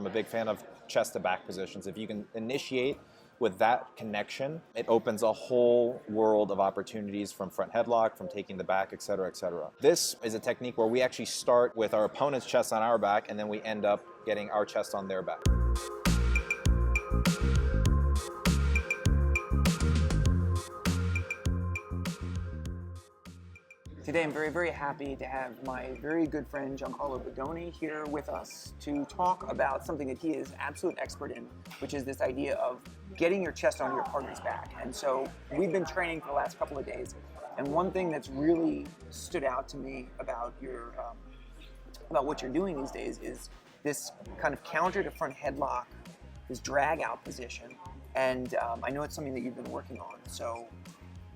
I'm a big fan of chest to back positions. If you can initiate with that connection, it opens a whole world of opportunities, from front headlock, from taking the back, et cetera, et cetera. This is a technique where we actually start with our opponent's chest on our back, and then we end up getting our chest on their back. Today I'm very, very happy to have my very good friend Giancarlo Bodoni here with us to talk about something that he is absolute expert in, which is this idea of getting your chest on your partner's back. And so we've been training for the last couple of days, and one thing that's really stood out to me about about what you're doing these days is this kind of counter to front headlock, this drag out position. And I know it's something that you've been working on. So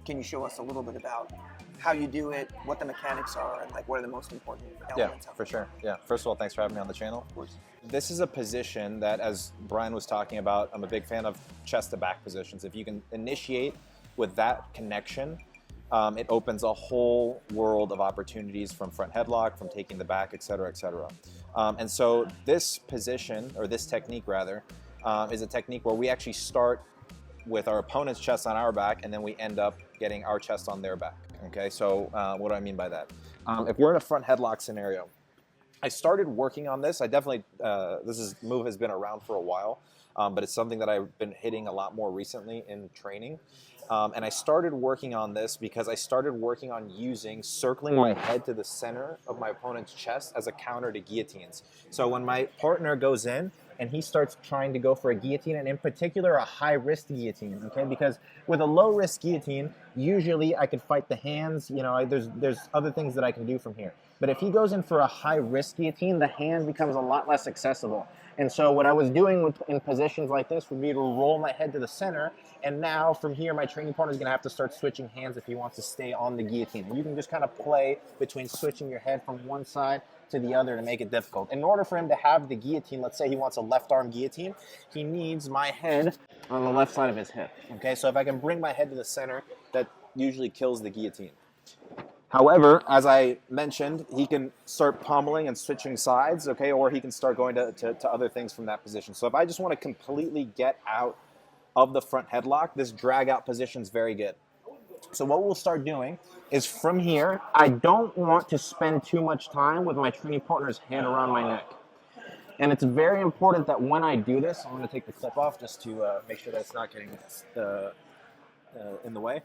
can you show us a little bit about how you do it, what the mechanics are, and like what are the most important elements? Yeah, for sure. Yeah. First of all, thanks for having me on the channel. Of course. This is a position that, as Brian was talking about, I'm a big fan of chest to back positions. If you can initiate with that connection, it opens a whole world of opportunities, from front headlock, from taking the back, et cetera, et cetera. And so this position, or this technique rather, is a technique where we actually start with our opponent's chest on our back, and then we end up getting our chest on their back. Okay, so what do I mean by that? If we're in a front headlock scenario, I started working on this. I definitely, this move has been around for a while, but it's something that I've been hitting a lot more recently in training. And I started working on this because I started working on circling my head to the center of my opponent's chest as a counter to guillotines. So when my partner goes in and he starts trying to go for a guillotine, and in particular a high-risk guillotine, okay? Because with a low-risk guillotine, usually I could fight the hands, you know, there's other things that I can do from here. But if he goes in for a high-risk guillotine, the hand becomes a lot less accessible. And so what I was doing in positions like this would be to roll my head to the center, and now from here my training partner is going to have to start switching hands if he wants to stay on the guillotine. And you can just kind of play between switching your head from one side to the other to make it difficult. In order for him to have the guillotine, let's say he wants a left arm guillotine, he needs my head on the left side of his hip. Okay, so if I can bring my head to the center, that usually kills the guillotine. However, as I mentioned, he can start pummeling and switching sides, okay, or he can start going to other things from that position. So if I just want to completely get out of the front headlock, this drag out position is very good. So what we'll start doing is from here, I don't want to spend too much time with my training partner's head around my neck. And it's very important that when I do this, I'm going to take the clip off just to make sure that it's not getting in the way,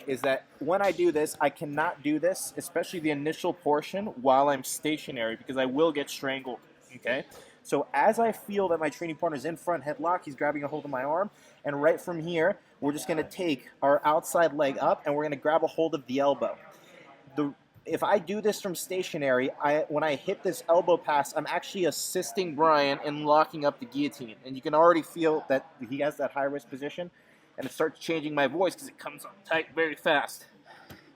is that when I do this, I cannot do this, especially the initial portion, while I'm stationary, because I will get strangled, okay? So as I feel that my training partner's in front headlock, he's grabbing a hold of my arm, and right from here, we're just going to take our outside leg up, and we're going to grab a hold of the elbow. If I do this from stationary, when I hit this elbow pass, I'm actually assisting Brian in locking up the guillotine, and you can already feel that he has that high-risk position, and it starts changing my voice because it comes up tight very fast.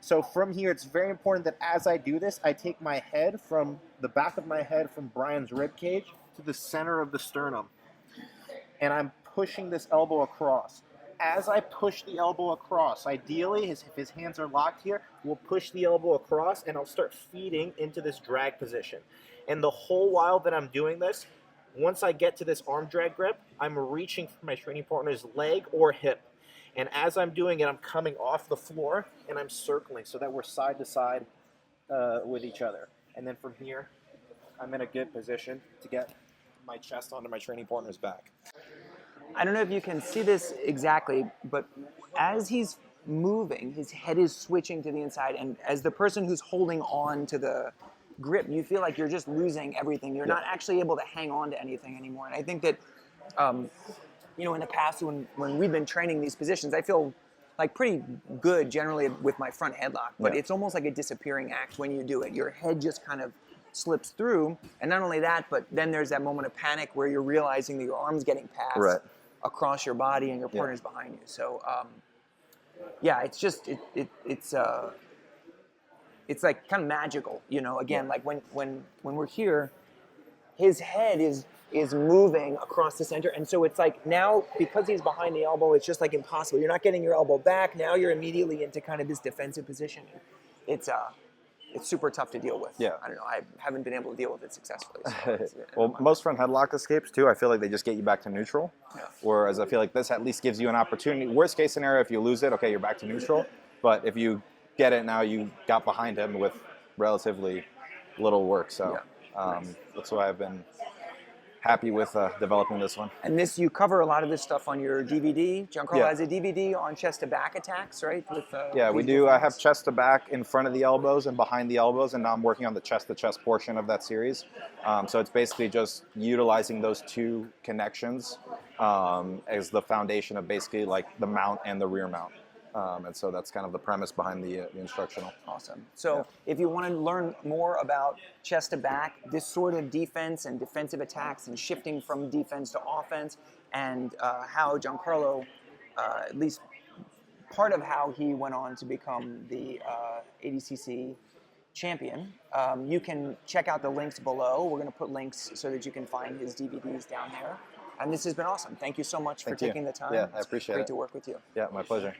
So from here, it's very important that as I do this, I take my head from the back of my head from Brian's rib cage to the center of the sternum. And I'm pushing this elbow across. As I push the elbow across, ideally, if his hands are locked here, we'll push the elbow across and I'll start feeding into this drag position. And the whole while that I'm doing this, once I get to this arm drag grip, I'm reaching for my training partner's leg or hip. And as I'm doing it, I'm coming off the floor and I'm circling so that we're side to side with each other. And then from here, I'm in a good position to get my chest onto my training partner's back. I don't know if you can see this exactly, but as he's moving, his head is switching to the inside, and as the person who's holding on to the grip, you feel like you're just losing everything. You're not actually able to hang on to anything anymore. And I think that, you know, in the past when we've been training these positions, I feel like pretty good generally with my front headlock, but it's almost like a disappearing act when you do it. Your head just kind of slips through, and not only that, but then there's that moment of panic where you're realizing that your arm's getting passed across your body and your partner's behind you. So yeah, it's just it's like kind of magical, you know. Again, like when we're here, his head is moving across the center, and so it's like now, because he's behind the elbow, it's just like impossible. You're not getting your elbow back. Now you're immediately into kind of this defensive position. It's it's super tough to deal with. Yeah. I don't know. I haven't been able to deal with it successfully. So Well, most front headlock escapes too, I feel like they just get you back to neutral. Yeah. Whereas I feel like this at least gives you an opportunity. Worst case scenario, if you lose it, okay, you're back to neutral. But if you get it now, you got behind him with relatively little work. So that's why I've been happy with developing this one. And this, you cover a lot of this stuff on your DVD. Giancarlo has a DVD on chest to back attacks, right? With, yeah, we do. I have chest to back in front of the elbows and behind the elbows, and now I'm working on the chest to chest portion of that series. So it's basically just utilizing those two connections as the foundation of basically like the mount and the rear mount. And so that's kind of the premise behind the instructional. Awesome. So if you want to learn more about chest to back, this sort of defense and defensive attacks and shifting from defense to offense, and how Giancarlo, at least part of how he went on to become the ADCC champion, you can check out the links below. We're going to put links so that you can find his DVDs down there. And this has been awesome. Thank you so much for taking the time. Yeah, I appreciate it. Great to work with you. Yeah, my pleasure.